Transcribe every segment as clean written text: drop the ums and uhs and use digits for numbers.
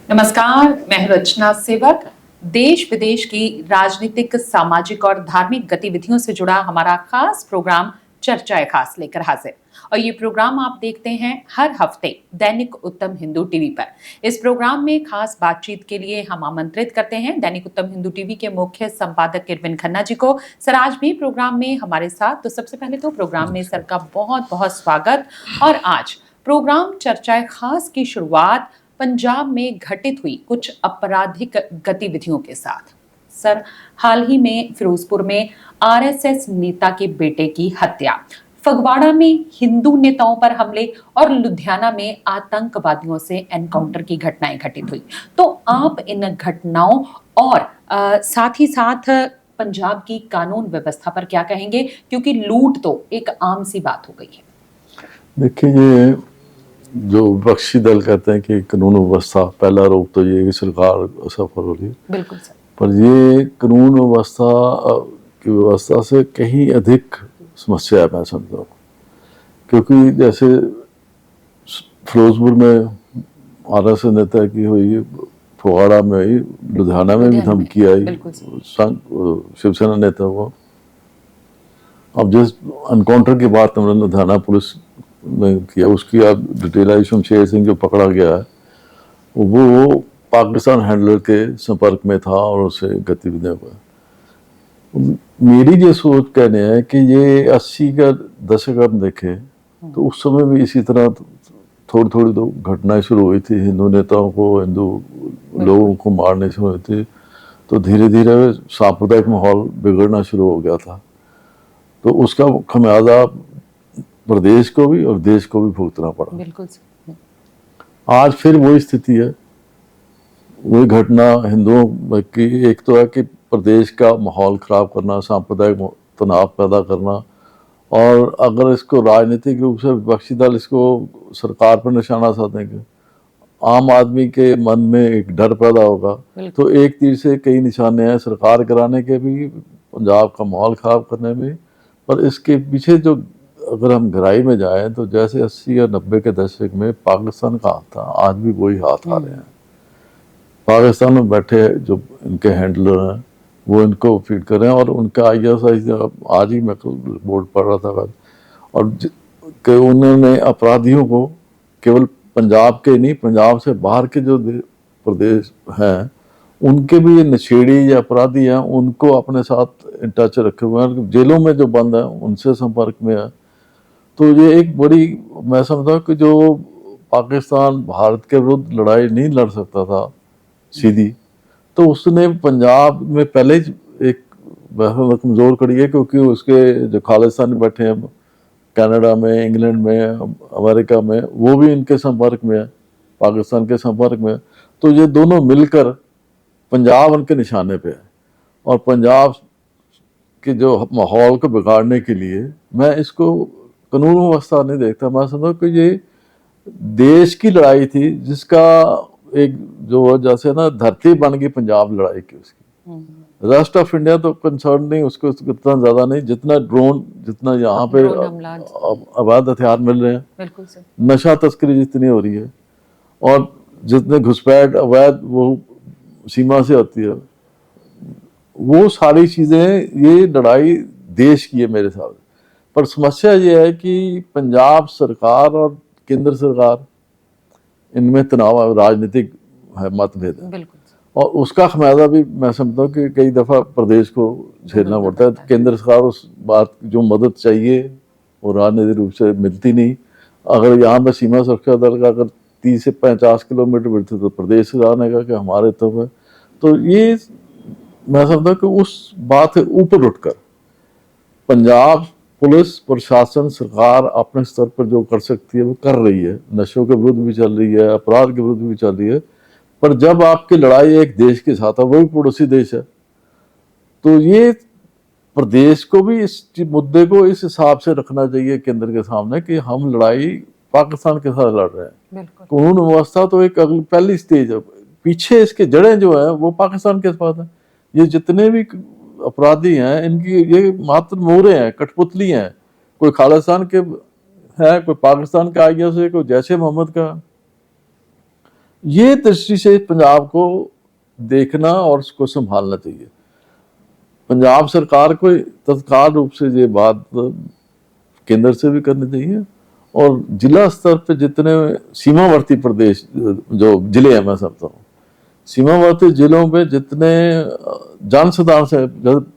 नमस्कार, मैं रचना सेवक। देश विदेश की राजनीतिक, सामाजिक और धार्मिक गतिविधियों से जुड़ा हमारा खास प्रोग्राम चर्चाए खास लेकर हाजिर। और ये प्रोग्राम आप देखते हैं हर हफ्ते दैनिक उत्तम हिंदू टीवी पर। इस प्रोग्राम में खास बातचीत के लिए हम आमंत्रित करते हैं दैनिक उत्तम हिंदू टीवी के मुख्य संपादक इरविन खन्ना जी को। सर आज भी प्रोग्राम में हमारे साथ, तो सबसे पहले तो प्रोग्राम में सर का बहुत बहुत स्वागत। और आज प्रोग्राम चर्चाए खास की शुरुआत पंजाब में घटित हुई कुछ आपराधिक गतिविधियों के साथ। सर, हाल ही में फिरोजपुर में आरएसएस नेता के बेटे की हत्या, फगवाड़ा में हिंदू नेताओं पर हमले और लुधियाना में आतंकवादियों से एनकाउंटर की घटनाएं घटित हुई। तो आप इन घटनाओं और साथ ही साथ पंजाब की कानून व्यवस्था पर क्या कहेंगे, क्योंकि लूट तो एक आम सी बात हो गई है। देखिए, ये जो विपक्षी दल कहते हैं कि कानून व्यवस्था, पहला आरोप तो ये कि सरकार सफल हो रही है। बिल्कुल सर। पर ये कानून व्यवस्था की व्यवस्था से कहीं अधिक समस्या है, मैं समझता हूँ। क्योंकि जैसे फिरोजपुर में आरएसएस नेता की हुई, फगवाड़ा में आई, लुधियाना में भी धमकी आई शिवसेना नेता को। अब जिस एनकाउंटर की बात हमने लुधियाना पुलिस में किया, उसकी आप डिटेल आई। शमशेर सिंह जो पकड़ा गया है वो पाकिस्तान हैंडलर के संपर्क में था और उसे गतिविधियों पर। मेरी जो सोच कहने है कि ये 80 का दशक हम देखें तो उस समय भी इसी तरह थोड़ी थोड़ी तो घटनाएं शुरू हुई थी। हिंदू नेताओं को, हिंदू लोगों को मारने शुरू हुई थी, तो धीरे धीरे सांप्रदायिक माहौल बिगड़ना शुरू हो गया था। तो उसका खमियाजा प्रदेश को भी और देश को भी भुगतना पड़ा। बिल्कुल। आज फिर वही स्थिति है, वही घटना हिंदुओं की। एक तो है कि प्रदेश का माहौल खराब करना, सांप्रदायिक तनाव पैदा करना, और अगर इसको राजनीतिक रूप से विपक्षी दल इसको सरकार पर निशाना साधेंगे, आम आदमी के मन में एक डर पैदा होगा। तो एक तीर से कई निशाने हैं, सरकार गिराने के भी, पंजाब का माहौल खराब करने में। पर इसके पीछे जो अगर हम गहराई में जाएं तो जैसे 80 या 90 के दशक में पाकिस्तान का हाथ था, आज भी वही हाथ आ रहे हैं। पाकिस्तान में बैठे जो इनके हैंडलर हैं वो इनको फीड कर रहे हैं, और उनका ISI आज ही मैं बोर्ड पढ़ रहा था, और कि उन्होंने अपराधियों को केवल पंजाब के नहीं, पंजाब से बाहर के जो प्रदेश हैं उनके भी नशेड़ी या अपराधी हैं, उनको अपने साथ इन टच रखे हुए हैं। जेलों में जो बंद हैं उनसे संपर्क में है। तो ये एक बड़ी, मैं समझता हूँ कि जो पाकिस्तान भारत के विरुद्ध लड़ाई नहीं लड़ सकता था सीधी, तो उसने पंजाब में पहले ही एक कमज़ोर करी है, क्योंकि उसके जो खालिस्तानी बैठे हैं कनाडा में, इंग्लैंड में, अमेरिका में, वो भी इनके संपर्क में है, पाकिस्तान के संपर्क में। तो ये दोनों मिलकर पंजाब उनके निशाने पे है, और पंजाब के जो माहौल को बिगाड़ने के लिए मैं इसको कानून व्यवस्था नहीं देखता। मैं समझता कि ये देश की लड़ाई थी, जिसका एक जो जैसे ना धरती बन गई पंजाब लड़ाई की, उसकी रेस्ट ऑफ इंडिया तो कंसर्न नहीं, उसको इतना ज्यादा नहीं जितना ड्रोन, जितना यहाँ पे अवैध हथियार मिल रहे हैं, नशा तस्करी जितनी हो रही है, और जितने घुसपैठ अवैध वो सीमा से होती है, वो सारी चीजें, ये लड़ाई देश की है मेरे हिसाब से। पर समस्या ये है कि पंजाब सरकार और केंद्र सरकार, इनमें तनाव, राजनीतिक है, मतभेद है, और उसका खमियाजा भी मैं समझता हूँ कि कई दफ़ा प्रदेश को झेलना पड़ता है। केंद्र सरकार उस बात जो मदद चाहिए वो राजनीतिक रूप से मिलती नहीं। अगर यहाँ पर सीमा सुरक्षा दल का अगर 30 से 50 किलोमीटर मिलते तो प्रदेश सरकार ने कहा कि हमारे तरफ है। तो ये मैं समझता हूँ कि उस बात से ऊपर उठकर पंजाब पुलिस प्रशासन सरकार अपने स्तर पर जो कर सकती है वो कर रही है। नशों के विरुद्ध भी चल रही है, अपराध के विरुद्ध भी चल रही है। पर जब आपकी लड़ाई एक देश के साथ है, वो भी पड़ोसी देश है, तो ये प्रदेश को भी इस मुद्दे को इस हिसाब से रखना चाहिए केंद्र के सामने कि हम लड़ाई पाकिस्तान के साथ लड़ रहे हैं। कानून व्यवस्था तो एक पहली स्टेज है, पीछे इसके जड़ें जो है वो पाकिस्तान के साथ है। ये जितने भी अपराधी हैं, इनकी ये मात्र मोहरे हैं, कठपुतली हैं। कोई खालिस्तान के है, कोई पाकिस्तान का ISI, कोई जैश ए मोहम्मद का। ये दृष्टि से पंजाब को देखना और उसको संभालना चाहिए। पंजाब सरकार को तत्काल रूप से ये बात केंद्र से भी करनी चाहिए, और जिला स्तर पे जितने सीमावर्ती प्रदेश जो जिले हैं, मैं समझता हूँ सीमावर्ती जिलों पे जितने जन साधारण से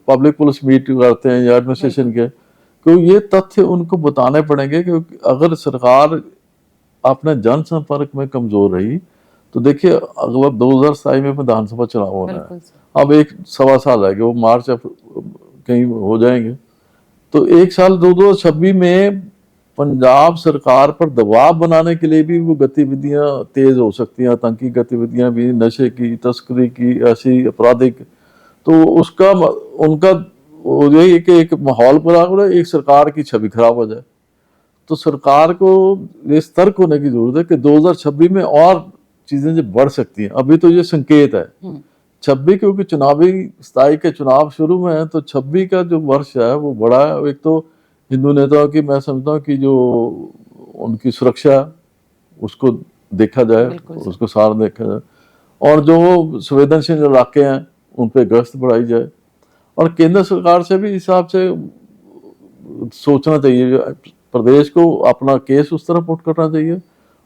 पब्लिक पुलिस मीट करते हैं या एडमिनिस्ट्रेशन के, क्योंकि ये तथ्य उनको बताने पड़ेंगे कि अगर सरकार अपने जनसंपर्क में कमजोर रही तो देखिए अगला 2027 में विधानसभा चुनाव होना है, अब 1-1.25 साल है कि वो मार्च कहीं हो जाएंगे, तो 1 साल 2026 में पंजाब सरकार पर दबाव बनाने के लिए भी वो गतिविधियां तेज हो सकती हैं, आतंकी गतिविधियां भी, नशे की तस्करी की, ऐसी आपराधिक, तो उसका उनका यही कि एक माहौल बना हो, एक सरकार की छवि खराब हो जाए। तो सरकार को ये सतर्क होने की जरूरत है कि 2026 में और चीजें जो बढ़ सकती हैं। अभी तो ये संकेत है 26, क्योंकि चुनावी 27 के चुनाव शुरू में है, तो 26 का जो वर्ष है वो बड़ा है। एक तो हिंदू नेताओं की मैं समझता हूँ कि जो उनकी सुरक्षा उसको देखा जाए, उसको सार देखा जाए, और जो संवेदनशील इलाके हैं उन पे गश्त बढ़ाई जाए, और केंद्र सरकार से भी हिसाब से सोचना चाहिए, प्रदेश को अपना केस उस तरह पुट करना चाहिए,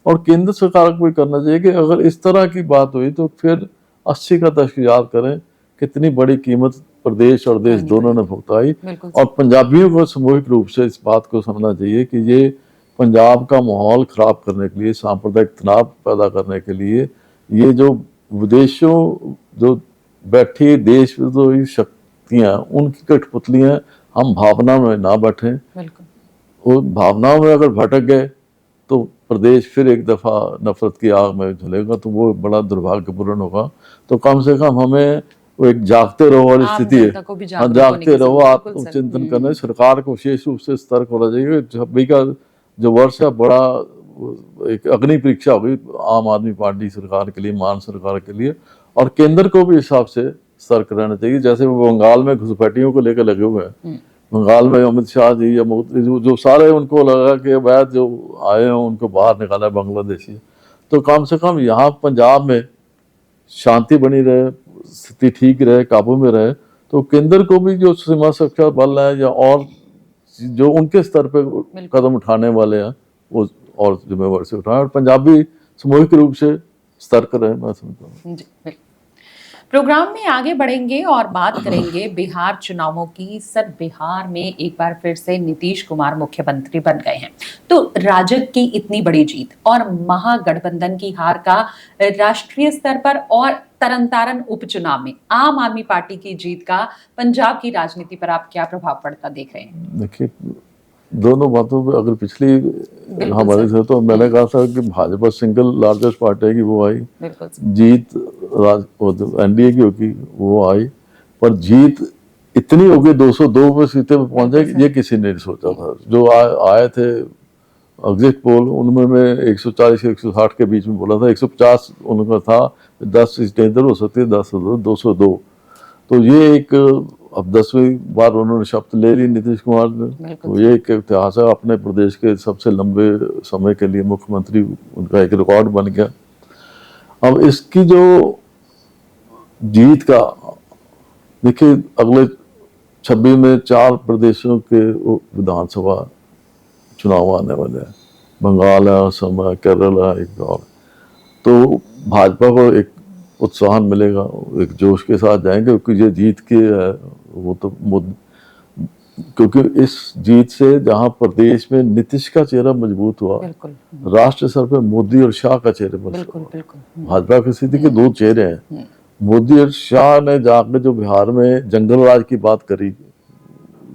और केंद्र सरकार को भी करना चाहिए कि अगर इस तरह की बात हुई तो फिर 80 का दशक याद करें, कितनी बड़ी कीमत प्रदेश और देश दोनों ने भुगताई, और पंजाबियों को सामूहिक रूप से इस बात को समझना चाहिए कि ये पंजाब का माहौल खराब करने के लिए, सांप्रदायिक तनाव पैदा करने के लिए, ये जो विदेशों जो बैठी देश विरोधी शक्तियां, उनकी कठपुतलियां, हम भावना में ना बैठे, वो भावनाओं में अगर भटक गए तो प्रदेश फिर एक दफा नफरत की आग में झुलेगा, तो वो बड़ा दुर्भाग्यपूर्ण होगा। तो कम से कम हमें वो एक जागते रहो वाली स्थिति है, हाँ जागते रहो, आत्मचिंतन करना, सरकार को विशेष रूप से सतर्क होना चाहिए। 26 का जो वर्ष है बड़ा एक अग्नि परीक्षा होगी आम आदमी पार्टी सरकार के लिए, मान सरकार के लिए, और केंद्र को भी हिसाब से सतर्क रहना चाहिए। जैसे वो बंगाल में घुसपैठियों को लेकर लगे हुए हैं, बंगाल में अमित शाह जी या जो सारे उनको लगा कि वैध जो आए हैं उनको बाहर निकाला बांग्लादेशी, तो कम से कम यहाँ पंजाब में शांति बनी रहे, स्थिति ठीक रहे, काबू में रहे, तो केंद्र को भी जो सीमा सुरक्षा बल है या और जो उनके स्तर पे कदम उठाने वाले हैं वो और जिम्मेवारी से उठाएं, और पंजाबी सामूहिक रूप से सतर्क रहे, मैं समझता हूँ। प्रोग्राम में आगे बढ़ेंगे और बात करेंगे बिहार चुनावों की। सर, बिहार में एक बार फिर से नीतीश कुमार मुख्यमंत्री बन गए हैं, तो राजग की इतनी बड़ी जीत और महागठबंधन की हार का राष्ट्रीय स्तर पर और तरन-तारन उपचुनाव में आम आदमी पार्टी की जीत का पंजाब की राजनीति पर आप क्या प्रभाव पड़ता देख रहे हैं? देखिए, दोनों बातों पे अगर पिछली हमारे से तो मैंने कहा था कि भाजपा सिंगल लार्जेस्ट पार्टी है कि वो आई, जीत एनडीए की होगी वो आई, पर जीत इतनी होगी 202 पे सीटें पे पहुंच जाएगी, ये किसी ने नहीं सोचा था। जो आए थे एग्जिट पोल उनमें मैं 140 से 160 के बीच में बोला था, 150 उनका था, 10 सीटें इधर हो सकती है, 10 202, तो ये एक अब 10वीं बार उन्होंने शपथ ले ली नीतीश कुमार ने, तो ये एक इतिहास है, अपने प्रदेश के सबसे लंबे समय के लिए मुख्यमंत्री उनका एक रिकॉर्ड बन गया। अब इसकी जो जीत का देखिए, अगले 26 में 4 प्रदेशों के विधानसभा चुनाव आने वाले हैं, बंगाल है, असम है, केरल है, एक और, तो भाजपा को एक उत्साह मिलेगा, एक जोश के साथ जाएंगे, क्योंकि ये जीत के है वो तो क्योंकि इस जीत से जहां प्रदेश में नीतीश का चेहरा मजबूत हुआ, राष्ट्र स्तर पे मोदी और शाह का चेहरा मजबूत हुआ। भाजपा की स्थिति के 2 चेहरे हैं, मोदी और शाह ने जाकर जो बिहार में जंगल राज की बात करी,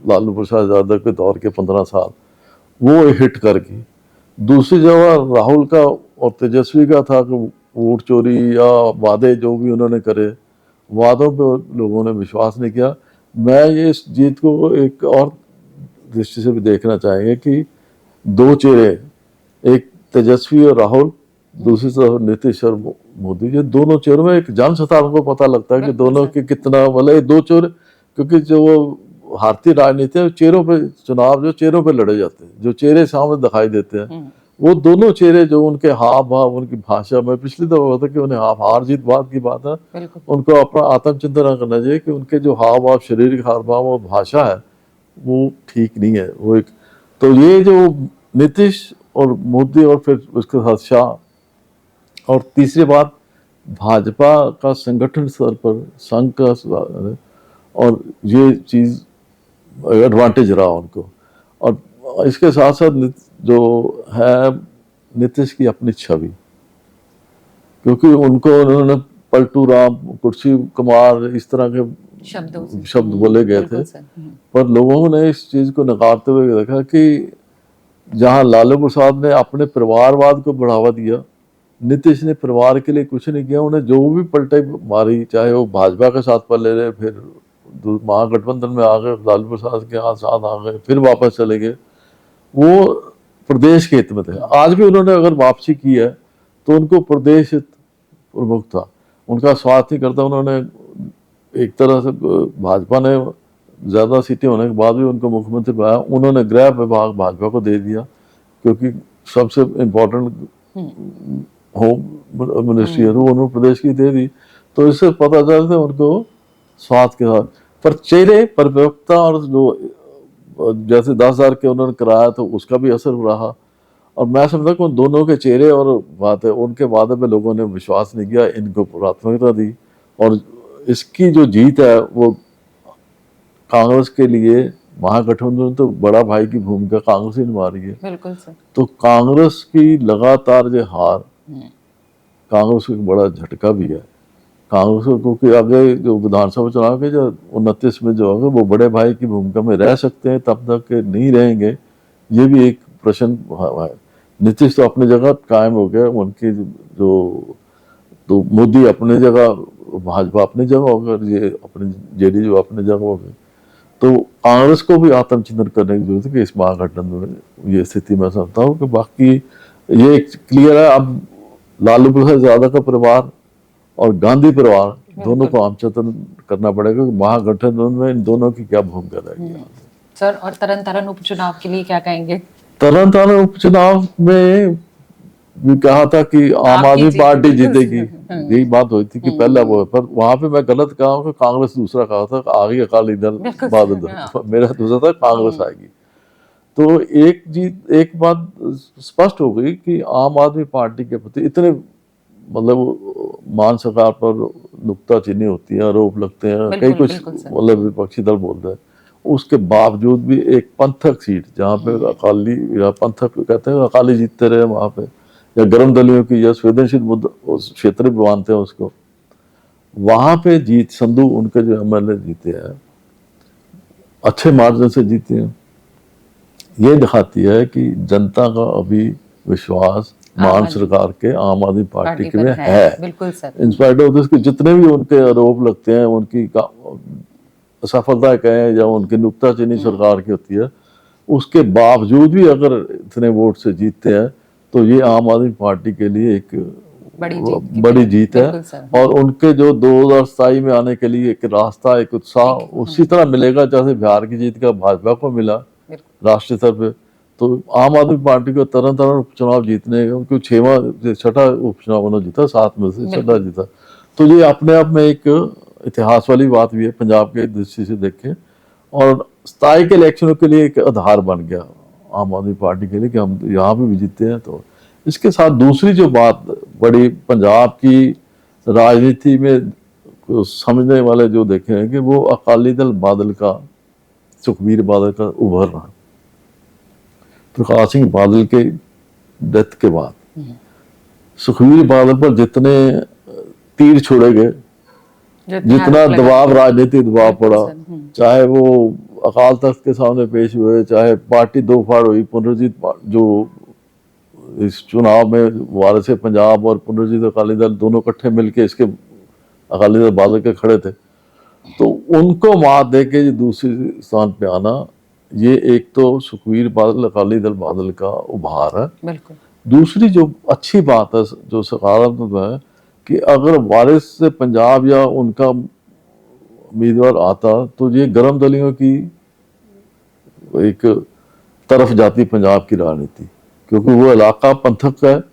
लालू प्रसाद यादव के दौर के 15 साल, वो हिट कर गई। दूसरी जगह राहुल का और तेजस्वी का था कि वोट चोरी या वादे जो भी उन्होंने करे, वादों पे लोगों ने विश्वास नहीं किया। मैं ये इस जीत को एक और दृष्टि से भी देखना चाहेंगे कि 2 चेहरे, एक तेजस्वी और राहुल, दूसरी तरफ नीतीश और मोदी, ये दोनों चेहरों में एक जन साधारण को पता लगता है कि दोनों के कितना भले 2 चेहरे, क्योंकि जो भारतीय राजनीति है चेहरों पे, चुनाव जो चेहरों पे लड़े जाते हैं, जो चेहरे सामने दिखाई देते हैं, वो दोनों चेहरे जो उनके हाव भाव, उनकी भाषा में पिछली दफा हुआ था कि उन्हें हार जीत बात की बात है, बिल्कुल। उनको अपना आत्मचिंतन करना चाहिए कि उनके जो हाव भाव, शारीरिक हाव भाव और भाषा है वो ठीक नहीं है। वो एक तो ये जो नीतीश और मोदी और फिर उसके साथ शाह, और तीसरी बात भाजपा का संगठन स्तर पर संघ का और ये चीज एडवांटेज रहा उनको। और इसके साथ साथ जो है नीतीश की अपनी छवि, क्योंकि उनको उन्होंने पलटू राम, कुर्सी कुमार इस तरह के शब्द बोले गए थे, पर लोगों ने इस चीज को नकारते हुए देखा कि जहां लालू प्रसाद ने अपने परिवारवाद को बढ़ावा दिया, नीतीश ने परिवार के लिए कुछ नहीं किया। उन्हें जो भी पलटे मारी, चाहे वो भाजपा के साथ पले रहे, फिर महागठबंधन में आ गए, लालू प्रसाद के साथ आ गए, फिर वापस चले गए, वो प्रदेश के हित में थे। आज भी उन्होंने अगर वापसी की है तो उनको प्रदेश हित प्रमुख था, उनका स्वार्थ नहीं करता। उन्होंने एक तरह से भाजपा ने ज्यादा सीटें होने के बाद भी उनको मुख्यमंत्री बनाया। उन्होंने गृह विभाग भाजपा को दे दिया, क्योंकि सबसे इम्पोर्टेंट होम मिनिस्ट्री है, तो उन्होंने प्रदेश की दे दी। तो इससे पता चलता है उनको स्वार्थ के साथ, पर चेहरे परिपक्वता और जो जैसे 10,000 के उन्होंने कराया तो उसका भी असर रहा। और मैं समझता कि उन दोनों के चेहरे और बात है, उनके वादे पे लोगों ने विश्वास नहीं किया, इनको प्राथमिकता दी। और इसकी जो जीत है वो कांग्रेस के लिए, महागठबंधन तो बड़ा भाई की भूमिका कांग्रेस ही निभा रही है। बिल्कुल सर। तो कांग्रेस की लगातार जो हार, कांग्रेस को एक बड़ा झटका भी है। कांग्रेस को क्योंकि आगे जो विधानसभा चुनाव के जो 29 में जो होंगे वो बड़े भाई की भूमिका में रह सकते हैं, तब तक के नहीं रहेंगे, ये भी एक प्रश्न है। नीतीश तो अपनी जगह कायम हो गया, उनकी जो तो मोदी अपनी जगह, भाजपा अपनी जगह हो गए, ये अपनी जेडीयू अपनी जगह हो गई। तो कांग्रेस को भी आत्मचिंतन करने की जरूरत है कि इस महागठबंधन में ये स्थिति मैं समझता हूँ कि बाकी ये क्लियर है। अब लालू प्रसाद यादव का परिवार और गांधी परिवार दोनों को आत्मचिंतन करना पड़ेगा कि महागठबंधन में इन दोनों की क्या भूमिका रहेगी। सर, और तरन तारण उपचुनाव के लिए क्या कहेंगे? तरन तारण उपचुनाव में भी कहा था कि आम आदमी पार्टी जीतेगी, यही बात हुई थी कि पहला वो, पर वहां पे मैं गलत कहा कि कांग्रेस दूसरा कहा था, आगे अकाली दल बादल दल, मेरा दूसरा था कांग्रेस आएगी। तो एक बात स्पष्ट हो गई कि आम आदमी पार्टी के प्रति इतने मतलब मान सरकार पर नुक्ताचीनी होती है, आरोप लगते हैं, कई कुछ मतलब विपक्षी दल बोलते हैं, उसके बावजूद भी एक पंथक सीट जहाँ पे अकाली या पंथक कहते हैं अकाली जीतते रहे, वहां पे या गर्म दलियों की या संवेदनशील क्षेत्र भी मानते हैं उसको, वहां पे जीत संधू उनके जो एमएलए जीते हैं अच्छे मार्जिन से जीते हैं। ये दिखाती है कि जनता का अभी विश्वास मान सरकार के आम आदमी पार्टी के में है। बिल्कुल सर। इंस्पाइट ऑफ दिस कि जितने भी उनके आरोप लगते हैं, उनकी असफलता कहें या उनकी नुक्ताचीनी सरकार की होती है, उसके बावजूद भी अगर इतने वोट से जीतते हैं तो ये आम आदमी पार्टी के लिए एक बड़ी जीत है। और उनके जो 2027 में आने के लिए एक रास्ता, एक उत्साह उसी तरह मिलेगा जैसे बिहार की जीत का भाजपा को मिला राष्ट्रीय स्तर पे। तो आम आदमी पार्टी को तरह तरह उपचुनाव जीतने, क्योंकि 6वां उपचुनाव उन्होंने जीता, 7 में से 6वां जीता। तो ये अपने आप में एक इतिहास वाली बात भी है पंजाब के दृष्टि से देखें, और स्थायी के इलेक्शनों के लिए एक आधार बन गया आम आदमी पार्टी के लिए कि हम यहाँ पे भी जीते हैं। तो इसके साथ दूसरी जो बात बड़ी पंजाब की राजनीति में समझने वाले जो देखे हैं कि वो अकाली दल बादल का, सुखबीर बादल का उभरना, प्रकाश सिंह बादल के डेथ के बाद सुखबीर बादल पर जितने तीर छोड़े गए, जितना दबाव, राजनीतिक दबाव पड़ा, चाहे वो अकाल तख्त के सामने पेश हुए, चाहे पार्टी दो फाड़ हुई, पुनर्जीत जो इस चुनाव में वारिस पंजाब और पुनर्जीत अकाली दल दोनों इकट्ठे मिलके इसके अकाली दल बादल के खड़े थे, तो उनको मात दे के दूसरे स्थान पे आना, ये एक तो सुखबीर बादल अकाली दल बादल का उभार है। बिल्कुल। दूसरी जो अच्छी बात है, जो सकारात्मक है, कि अगर वारिस से पंजाब या उनका उम्मीदवार आता तो ये गर्म दलियों की एक तरफ जाती पंजाब की राजनीति, क्योंकि वो इलाका पंथक का है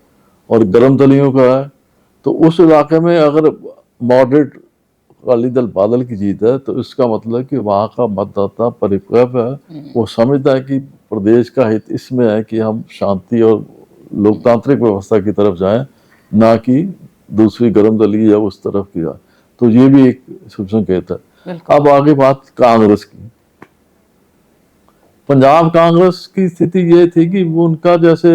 और गर्म दलियों का है। तो उस इलाके में अगर मॉडरेट अकाली दल बादल की जीत है तो इसका मतलब कि वहाँ का मतदाता परिपक्व है, वो समझता है कि प्रदेश का हित इसमें है कि हम शांति और लोकतांत्रिक व्यवस्था की तरफ जाएं, ना कि दूसरी गर्म दली या उस तरफ की जाए। तो ये भी एक शुभ संकेत है। अब आगे बात कांग्रेस की। पंजाब कांग्रेस की स्थिति ये थी कि वो उनका जैसे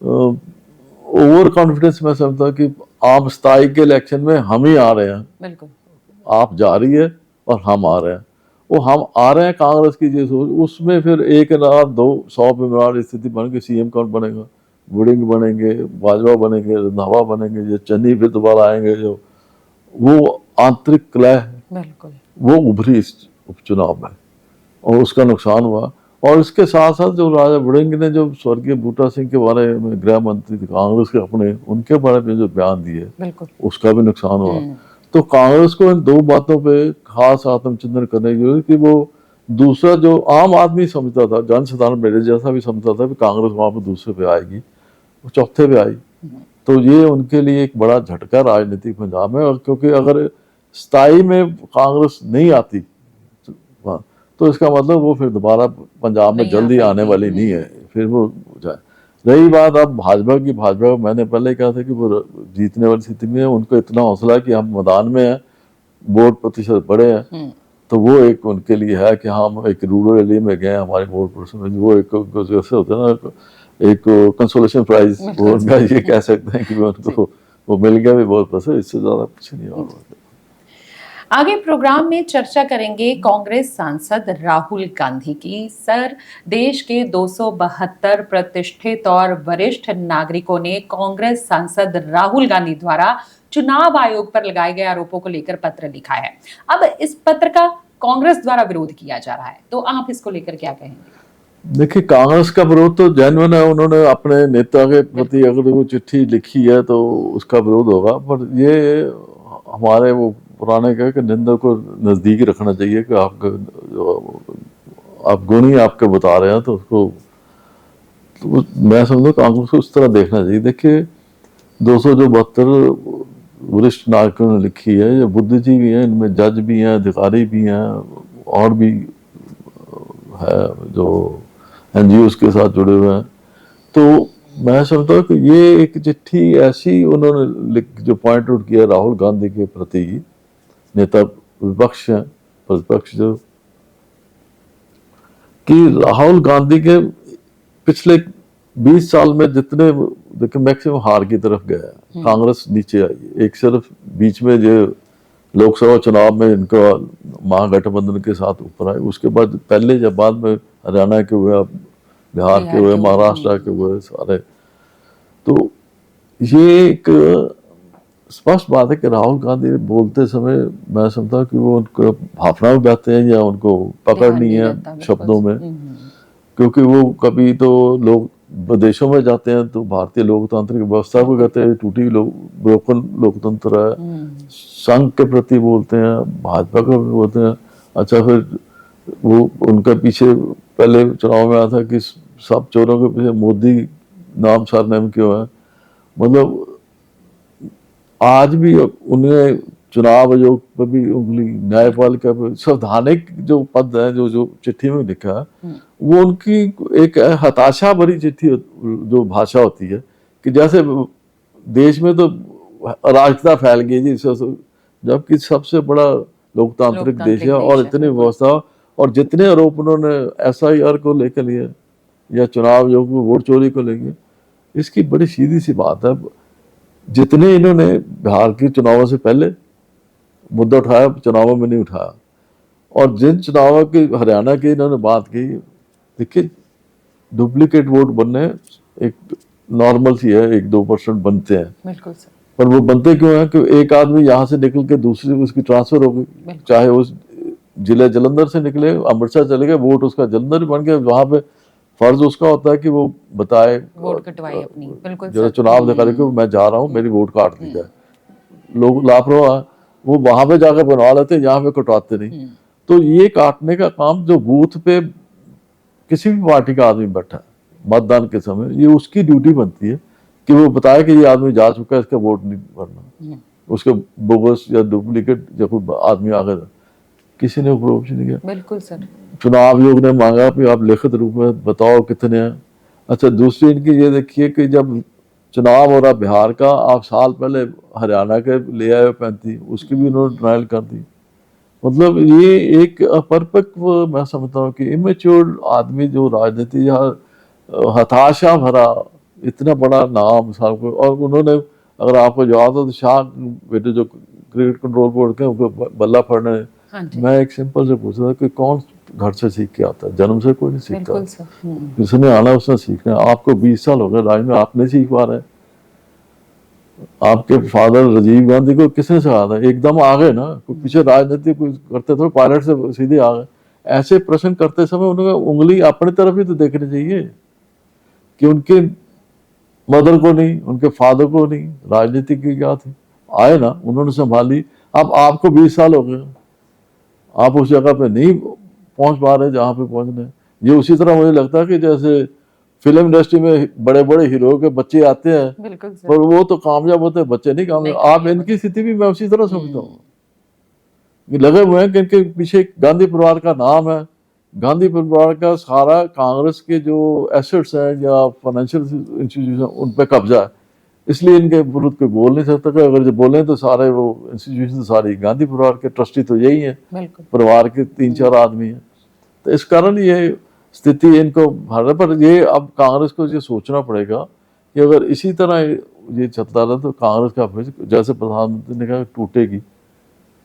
ओवर कॉन्फिडेंस में समझता कि आप 27 के इलेक्शन में हम ही आ रहे हैं, बिल्कुल आप जा रही है और हम आ रहे हैं। वो हम आ रहे हैं कांग्रेस की जो सोच, उसमें फिर एक रात 200 पे स्थिति बन गई। सीएम कौन बनेगा? वुडिंग बनेंगे, बाजवा बनेंगे, रंधावा बनेंगे, या चन्नी फिर दोबारा आएंगे। जो वो आंतरिक कलह बिल्कुल वो उभरी इस उपचुनाव में और उसका नुकसान हुआ। और इसके साथ साथ जो राजा वुडिंग ने जो स्वर्गीय बूटा सिंह के बारे में, गृह मंत्री थे कांग्रेस के अपने, उनके बारे में जो बयान दिए बिल्कुल उसका भी नुकसान हुआ। तो कांग्रेस को इन दो बातों पे खास आत्मचिंतन करने की जरूरत कि वो दूसरा जो आम आदमी समझता था, जन साधारण मेरे जैसा भी समझता था कि कांग्रेस वहां पर दूसरे पे आएगी, वो चौथे पे आई। तो ये उनके लिए एक बड़ा झटका राजनीतिक पंजाब में। और क्योंकि अगर 27 में कांग्रेस नहीं आती तो इसका मतलब वो फिर दोबारा पंजाब में जल्दी आने वाली नहीं है, फिर वो जाए। रही बात अब भाजपा की, भाजपा मैंने पहले कहा था कि वो जीतने वाली स्थिति में है। उनको इतना हौसला है कि हम मैदान में हैं, वोट प्रतिशत बढ़े हैं, तो वो एक उनके लिए है कि हम एक रूरल एरिया में गए, हमारे वोट परसेंटेज वो एक जैसे होता है ना, एक कंसोलेशन प्राइज, वो उनका ये कह सकते हैं कि उनको वो मिल गया भी बहुत पसंद, इससे ज्यादा कुछ नहीं और। आगे प्रोग्राम में चर्चा करेंगे कांग्रेस सांसद राहुल गांधी की। सर, देश के 272 प्रतिष्ठित और वरिष्ठ नागरिकों ने कांग्रेस सांसद राहुल गांधी द्वारा चुनाव आयोग पर लगाए गए आरोपों को लेकर पत्र लिखा है। अब इस पत्र का कांग्रेस द्वारा विरोध किया जा रहा है, तो आप इसको लेकर क्या कहेंगे? देखिए, कांग्रेस का विरोध तो जेन्युइन है। उन्होंने अपने नेता के प्रति अगर वो चिट्ठी लिखी है तो उसका विरोध होगा, पर ये हमारे वो पुराने कहे कि निंदा को नजदीक रखना चाहिए कि आप गुण ही आपके बता रहे हैं, तो उसको तो मैं समझता कांग्रेस को उस तरह देखना चाहिए। देखिए, 272 वरिष्ठ नागरिकों ने लिखी है, ये बुद्धिजीवी हैं, इनमें जज भी हैं, अधिकारी भी हैं, और भी है जो एनजीओ के साथ जुड़े हुए हैं। तो मैं समझता हूँ कि ये एक चिट्ठी ऐसी उन्होंने जो पॉइंट आउट किया राहुल गांधी के प्रति, नेता विपक्ष हैं, प्रतिपक्ष जो, कि राहुल गांधी के पिछले 20 साल में जितने, देखिए, मैक्सिमम हार की तरफ गया है, कांग्रेस नीचे आई। एक सिर्फ बीच में जो लोकसभा चुनाव में इनका महागठबंधन के साथ ऊपर आए, उसके बाद पहले जब बाद में हरियाणा के हुए, बिहार के हुए, महाराष्ट्र के हुए सारे। तो ये एक स्पष्ट बात है कि राहुल गांधी बोलते समय मैं समझता हूँ कि वो उनको भावना में बहते हैं या उनको पकड़ नहीं है शब्दों में, क्योंकि वो कभी तो लोग विदेशों में जाते हैं तो भारतीय लोकतांत्रिक व्यवस्था को कहते हैं टूटी ब्रोकन लोकतंत्र है, संघ के प्रति बोलते हैं, भाजपा को भी बोलते हैं। अच्छा, फिर वो उनका पीछे पहले चुनाव में आया था कि सब चोरों के पीछे मोदी नाम सरनेम क्यों है। मतलब आज भी उन्हें चुनाव आयोग पर भी उंगली, न्यायपालिका पर, संवैधानिक जो पद है, जो चिट्ठी में लिखा है, वो उनकी एक हताशा भरी चिट्ठी, जो भाषा होती है कि जैसे देश में तो अराजकता फैल गई जी, जबकि सबसे बड़ा लोकतांत्रिक देश है और इतनी व्यवस्था, और जितने आरोप उन्होंने एसआईआर को लेकर लिए या चुनाव आयोग में वोट चोरी को लेकर, इसकी बड़ी सीधी सी बात है, जितने इन्होंने बिहार के चुनावों से पहले मुद्दा उठाया, चुनावों में नहीं उठाया, और जिन चुनावों की हरियाणा की इन्होंने बात की, देखिए, डुप्लीकेट वोट बनने एक नॉर्मल सी है, 1-2% बनते हैं, बिल्कुल सर। पर वो बनते क्यों हैं कि एक आदमी यहाँ से निकल के दूसरी उसकी ट्रांसफर हो गई, चाहे उस जिले जलंधर से निकले अमृतसर चले गए, वोट उसका जलंधर बन गया, वहां पे फर्ज उसका होता है कि वो बताए, वोट कटवाई अपनी, बिल्कुल जो चुनाव अधिकारी को मैं जा रहा हूँ, मेरी वोट काट दी जाए। लोग लापरवाह, वो वहां पे जाकर बनवा लेते, यहाँ पे कटवाते नहीं। तो ये काटने का काम जो बूथ पे किसी भी पार्टी का आदमी बैठा है, मतदान के समय, ये उसकी ड्यूटी बनती है कि वो बताए कि ये आदमी जा चुका है, इसका वोट नहीं भरना, उसके बोगस या डुप्लीकेट या कोई आदमी आ गया। किसी ने अप्रोच नहीं किया। बिल्कुल सर। चुनाव आयोग ने मांगा कि आप लिखित रूप में बताओ कितने हैं। अच्छा, दूसरी इनकी ये देखिए कि जब चुनाव हो रहा बिहार का, आप साल पहले हरियाणा के ले आए 35, उसकी भी उन्होंने ट्रायल कर दी। मतलब ये एक अपरिपक्व, मैं समझता हूँ कि इमेच्योर आदमी जो राजनीति या हताशा भरा, इतना बड़ा नाम साहब को, और उन्होंने, अगर आपको याद हो तो शाह बेटे जो क्रिकेट कंट्रोल बोर्ड के, उनको बल्ला पढ़ने, हाँ जी। मैं एक सिंपल से पूछ रहा था कि कौन घर से सीख के आता है? जन्म से कोई नहीं सीखता। बिल्कुल सर। जिसने आना उसने सीखना है। आपको 20 साल हो गए राज में, आप नहीं सीख पा रहे। आपके फादर राजीव गांधी को किसने सिखाया था? एकदम आ गए ना, पीछे राजनीति कुछ करते थे, पायलट से सीधे आ गए। ऐसे प्रश्न करते समय उन्होंने उंगली अपनी तरफ ही तो देखनी चाहिए कि उनके मदर को नहीं, उनके फादर को नहीं, राजनीति की क्या थी। आए ना, उन्होंने संभाली। अब आपको 20 साल हो गए, आप उस जगह पे नहीं पहुंच पा रहे जहां पे पहुंचने। ये उसी तरह मुझे लगता है कि जैसे फिल्म इंडस्ट्री में बड़े बड़े हीरो के बच्चे आते हैं, बिल्कुल सर। पर वो तो कामयाब होते हैं, बच्चे नहीं कामयाब। आप इनकी स्थिति भी मैं उसी तरह समझता हूँ। लगे हुए हैं कि इनके पीछे गांधी परिवार का नाम है, गांधी परिवार का सारा कांग्रेस के जो एसेट्स हैं या फाइनेंशियल इंस्टीट्यूशन, उन पे कब्जा है। इसलिए इनके विरुद्ध कोई बोल नहीं सकता कि अगर जो बोले तो सारे वो इंस्टीट्यूशन सारी गांधी परिवार के ट्रस्टी तो यही है, परिवार के 3-4 आदमी हैं। तो इस कारण ये स्थिति इनको भारत पर, ये अब कांग्रेस को ये सोचना पड़ेगा कि अगर इसी तरह ये चलता रहा तो कांग्रेस का भविष्य, जैसे प्रधानमंत्री ने कहा, टूटेगी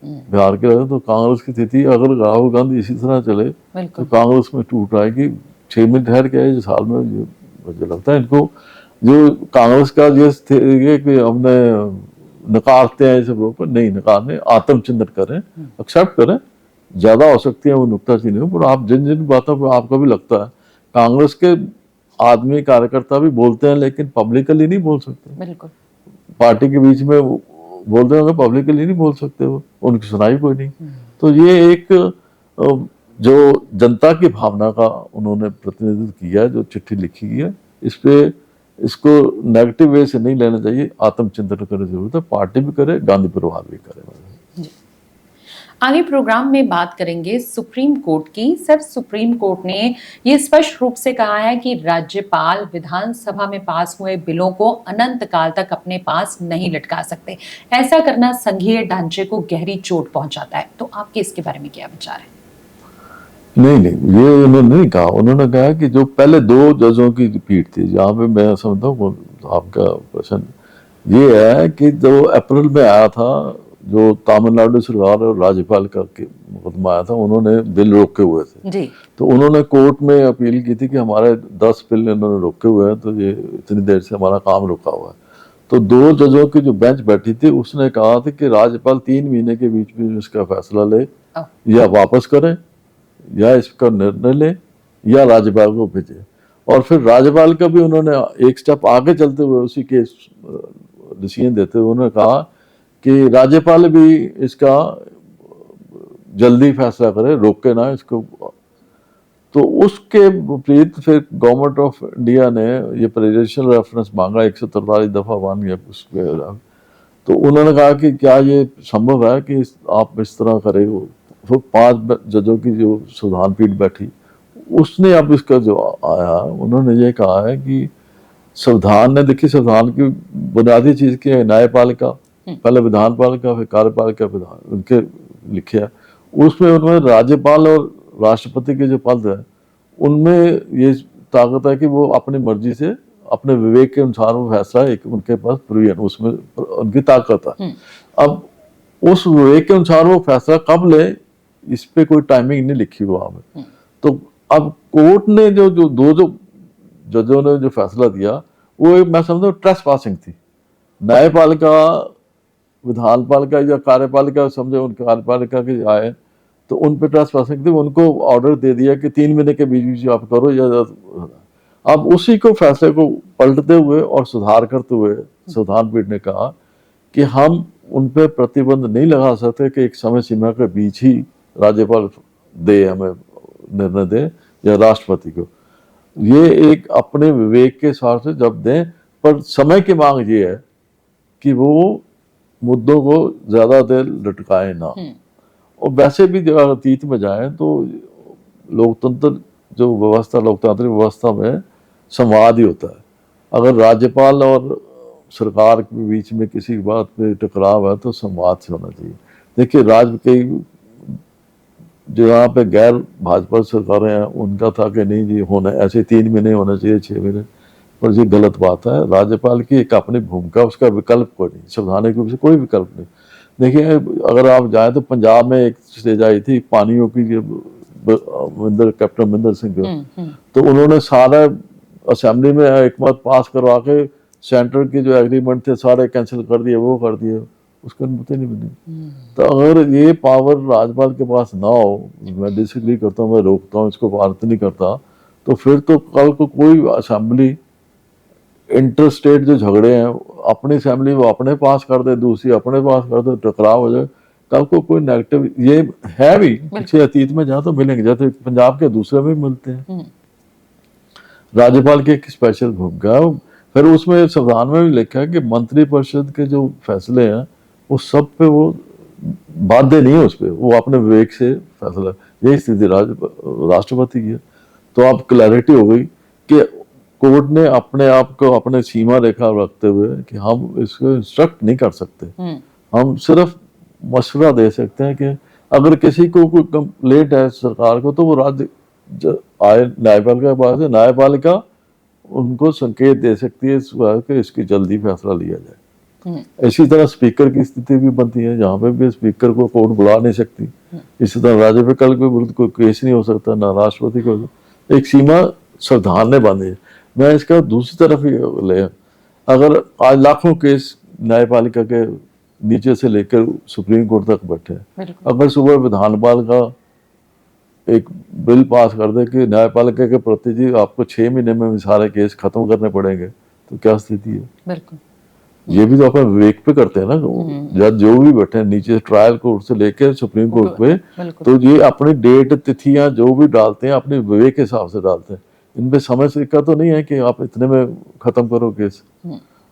बिहार के लगे। तो कांग्रेस की स्थिति, अगर राहुल गांधी इसी तरह चले तो कांग्रेस में टूट आएगी। 6 महीने ठहर के आए साल में, मुझे लगता है इनको जो कांग्रेस का ये कि हमने नकारते हैं, इसे पर नहीं नकारने, आत्मचिंतन करें, एक्सेप्ट करें। ज्यादा हो सकती है वो नुक्ताचीनी हो, पर आप जिन जिन बातों पर आपको भी लगता है, कांग्रेस के आदमी कार्यकर्ता भी बोलते हैं लेकिन पब्लिकली नहीं बोल सकते। बिल्कुल। पार्टी के बीच में बोलते होंगे, पब्लिकली नहीं बोल सकते, वो उनकी सुनाई कोई नहीं। तो ये एक जो जनता की भावना का उन्होंने प्रतिनिधित्व किया है, जो चिट्ठी लिखी है, इस पे इसको नेगेटिव वे से नहीं लेना चाहिए। आत्मचिंतन करने की जरूरत है, पार्टी भी करे, गांधी परिवार भी करे। आगे प्रोग्राम में बात करेंगे सुप्रीम कोर्ट की। सर, सुप्रीम कोर्ट ने ये स्पष्ट रूप से कहा है कि राज्यपाल विधानसभा में पास हुए बिलों को अनंत काल तक अपने पास नहीं लटका सकते। ऐसा करना संघीय ढांचे को गहरी चोट पहुंचाता है। तो आपके इसके बारे में क्या विचार है? नहीं, ये उन्होंने नहीं कहा। उन्होंने कहा कि जो पहले 2 जजों की पीठ थी, जहाँ पे मैं समझता हूँ आपका प्रश्न ये है कि जो अप्रैल में आया था, जो तमिलनाडु सरकार और राज्यपाल का मुकदमा आया था, उन्होंने बिल रोके हुए थे जी। तो उन्होंने कोर्ट में अपील की थी कि हमारे 10 बिल इन्होंने रोके हुए हैं, तो ये इतनी देर से हमारा काम रुका हुआ है। तो 2 जजों की जो बेंच बैठी थी, उसने कहा था कि राज्यपाल 3 महीने के बीच में इसका फैसला ले, या वापस करे, या इसका निर्णय ले, या राज्यपाल को भेजे। और फिर राज्यपाल का भी उन्होंने एक स्टेप आगे चलते हुए उसी के डिसीजन देते हुए उन्होंने कहा कि राज्यपाल भी इसका जल्दी फैसला करे, रोके ना इसको। तो उसके विपरीत फिर गवर्नमेंट ऑफ इंडिया ने ये प्रेसिडेंशियल रेफरेंस मांगा, 143 दफा मांग गया उसके। तो उन्होंने कहा कि क्या ये संभव है कि आप इस तरह करें? वो 5 जजों की जो संविधान पीठ बैठी, उसने अब इसका जो आया, उन्होंने ये कहा है कि संविधान ने, देखिए संविधान की बुनियादी चीज की है न्यायपालिका, पहले विधानपालिका, फिर कार्यपालिका, विधान, उनके लिखे है। उसमें उन्होंने राज्यपाल और राष्ट्रपति के जो पद है, उनमें ये ताकत है कि वो अपनी मर्जी से, अपने विवेक के अनुसार वो फैसला, एक उनके पास प्रोविजन, उसमें उनकी ताकत है। अब उस विवेक के अनुसार वो फैसला कब ले, इस पे कोई टाइमिंग नहीं लिखी हुआ हमें। तो अब कोर्ट ने जो 2 जजों ने जो फैसला दिया, वो एक, मैं समझता हूँ, ट्रेस पासिंग थी। न्यायपालिका, विधानपालिका या कार्यपालिका समझे, उनके कार्यपालिका के आए तो उन पे ट्रेस पासिंग थी। उनको ऑर्डर दे दिया कि 3 महीने के बीच बीच आप करो, या अब उसी को फैसले को पलटते हुए और सुधार करते हुए संविधान पीठ ने कहा कि हम उन पे प्रतिबंध नहीं लगा सकते कि एक समय सीमा के बीच ही राज्यपाल दे, हमें निर्णय दे, या राष्ट्रपति को। ये एक अपने विवेक के हिसाब से जब दें, पर समय की मांग ये है कि वो मुद्दों को ज्यादा देर लटकाए ना। और वैसे भी जब अतीत में जाएं तो लोकतंत्र जो व्यवस्था, लोकतांत्रिक व्यवस्था में संवाद ही होता है। अगर राज्यपाल और सरकार के बीच में किसी बात पे टकराव है तो संवाद से होना चाहिए। देखिए, राज्य के जहाँ पे गैर भाजपा सरकारें हैं उनका था कि नहीं जी होना ऐसे 3 महीने होना चाहिए, 6 महीने, पर ये गलत बात है। राज्यपाल की एक अपनी भूमिका, उसका विकल्प कोई नहीं, संवैधानिक रूप से कोई विकल्प नहीं। देखिए, अगर आप जाए तो पंजाब में एक स्टेज आई थी पानियों की, कैप्टन अमरिंदर सिंह को, तो उन्होंने सारा असेंबली में एक मत पास करवा के सेंटर के जो एग्रीमेंट थे सारे कैंसिल कर दिए, वो कर दिए, उसकी अनुमति नहीं मिली। तो अगर ये पावर राज्यपाल के पास ना हो, मैं डिसएग्री करता हूँ, मैं रोकता हूँ, इसको भारत नहीं करता, तो फिर तो कल को कोई असेंबली इंटर स्टेट जो झगड़े हैं अपनी असेंबली वो अपने पास कर दे, दूसरी अपने पास कर दे, टकराव हो जाए, कल को कोई नेगेटिव ये है भी पीछे अतीत में जहाँ तो मिलेंगे, जैसे पंजाब के दूसरे में मिलते हैं। राज्यपाल की एक स्पेशल भूमिका। फिर उसमें संविधान में भी लिखा है कि मंत्रिपरिषद के जो फैसले हैं वो सब पे वो बाध्य नहीं है, उस पर वो अपने विवेक से फैसला, यही स्थिति राष्ट्रपति की है। तो अब क्लैरिटी हो गई कि कोर्ट ने अपने आप को अपने सीमा रेखा रखते हुए कि हम इसको इंस्ट्रक्ट नहीं कर सकते, हम सिर्फ मशवरा दे सकते हैं कि अगर किसी को कोई कंप्लेंट है सरकार को तो वो राज्य आए न्यायपालिका के पास है, न्यायपालिका उनको संकेत दे सकती है इस बात कि इसकी जल्दी फैसला लिया जाए। इसी तरह स्पीकर की स्थिति भी बनती है, जहाँ पे भी स्पीकर को कोर्ट बुला नहीं सकती। इसी तरह राज्यपाल के विरुद्ध कोई केस नहीं हो सकता, ना राष्ट्रपति को। एक सीमा संविधान ने बांधी है। मैं इसका दूसरी तरफ ही ले, अगर आज लाखों केस न्यायपालिका के नीचे से लेकर सुप्रीम कोर्ट तक बैठे हैं, अगर सुबह विधानपाल का एक बिल पास कर दे कि न्यायपालिका के प्रति जी आपको 6 महीने में सारे केस खत्म करने पड़ेंगे, तो क्या स्थिति है। बिल्कुल, ये भी तो अपने विवेक पे करते हैं ना। जज जो भी बैठे हैं नीचे ट्रायल कोर्ट से लेकर सुप्रीम कोर्ट पे, तो ये अपनी डेट तिथियां जो भी डालते हैं अपने विवेक के हिसाब से डालते हैं। इनपे समय सिक्का तो नहीं है कि आप इतने में खत्म करो केस।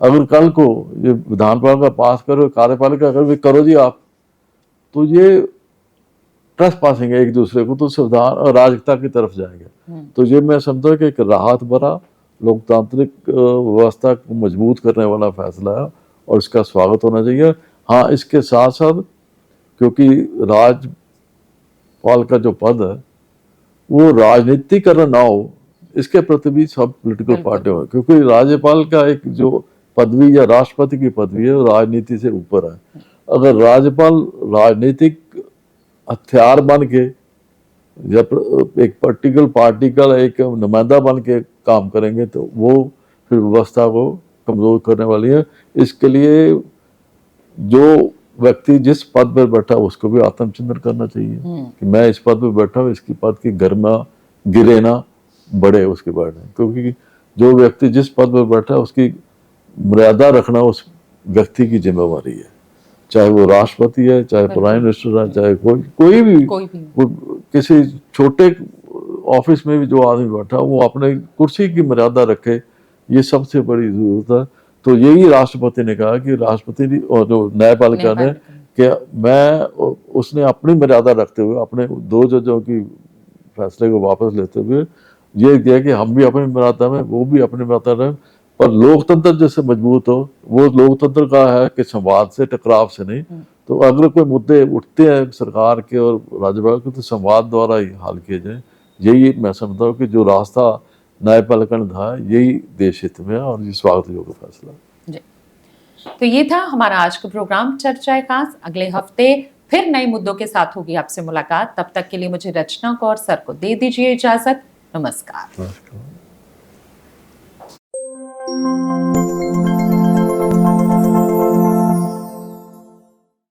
अगर कल को ये विधानपालिका पास करो, कार्यपालिका अगर भी करो जी आप, तो ये ट्रस्ट पासिंग है एक दूसरे को, तो संविधान और राजकता की तरफ जाएंगे। तो ये मैं समझता हूँ कि एक राहत भरा लोकतांत्रिक व्यवस्था को मजबूत करने वाला फैसला है और इसका स्वागत होना चाहिए। हाँ, इसके साथ साथ क्योंकि राज्यपाल का जो पद है वो राजनीतिकरण ना हो, इसके प्रति भी सब पॉलिटिकल पार्टी हो, क्योंकि राज्यपाल का एक जो पदवी या राष्ट्रपति की पदवी है वो राजनीति से ऊपर है। अगर राज्यपाल राजनीतिक हथियार बन के या एक पर्टिकुलर पार्टी का एक नुमाइंदा बन के काम करेंगे तो वो फिर व्यवस्था को कमजोर करने वाली है। इसके लिए जो व्यक्ति जिस पद पर बैठा उसको भी आत्मचिंतन करना चाहिए कि मैं इस पद पर बैठा हूँ, इसकी पद की गरिमा गिरे ना बढ़े उसके बाद, क्योंकि जो व्यक्ति जिस पद पर बैठा है उसकी मर्यादा रखना उस व्यक्ति की जिम्मेवारी है, चाहे वो राष्ट्रपति है, चाहे प्राइम मिनिस्टर है, चाहे कोई भी किसी छोटे ऑफिस में भी जो आदमी बैठा वो अपने कुर्सी की मर्यादा रखे, ये सबसे बड़ी जरूरत है। तो यही राष्ट्रपति ने कहा कि राष्ट्रपति और जो न्यायपालिका ने कि उसने अपनी मर्यादा रखते हुए अपने 2 जजों की फैसले को वापस लेते हुए ये किया कि हम भी अपनी मर्यादा में, वो भी अपनी मर्यादा में, पर लोकतंत्र जैसे मजबूत हो, वो लोकतंत्र का है कि संवाद से, टकराव से नहीं। तो अगर कोई मुद्दे उठते हैं सरकार के और राज्यपाल के तो संवाद द्वारा ही हल किए जाए। यही मैं समझता हूँ कि जो रास्ता न्यायपालिका ने था यही देश हित में है और ये स्वागत योग्य फैसला। जी, तो ये था हमारा आज का प्रोग्राम चर्चा खास। अगले हफ्ते फिर नए मुद्दों के साथ होगी आपसे मुलाकात। तब तक के लिए मुझे रचना कौर सर को दे दीजिए इजाजत। नमस्कार।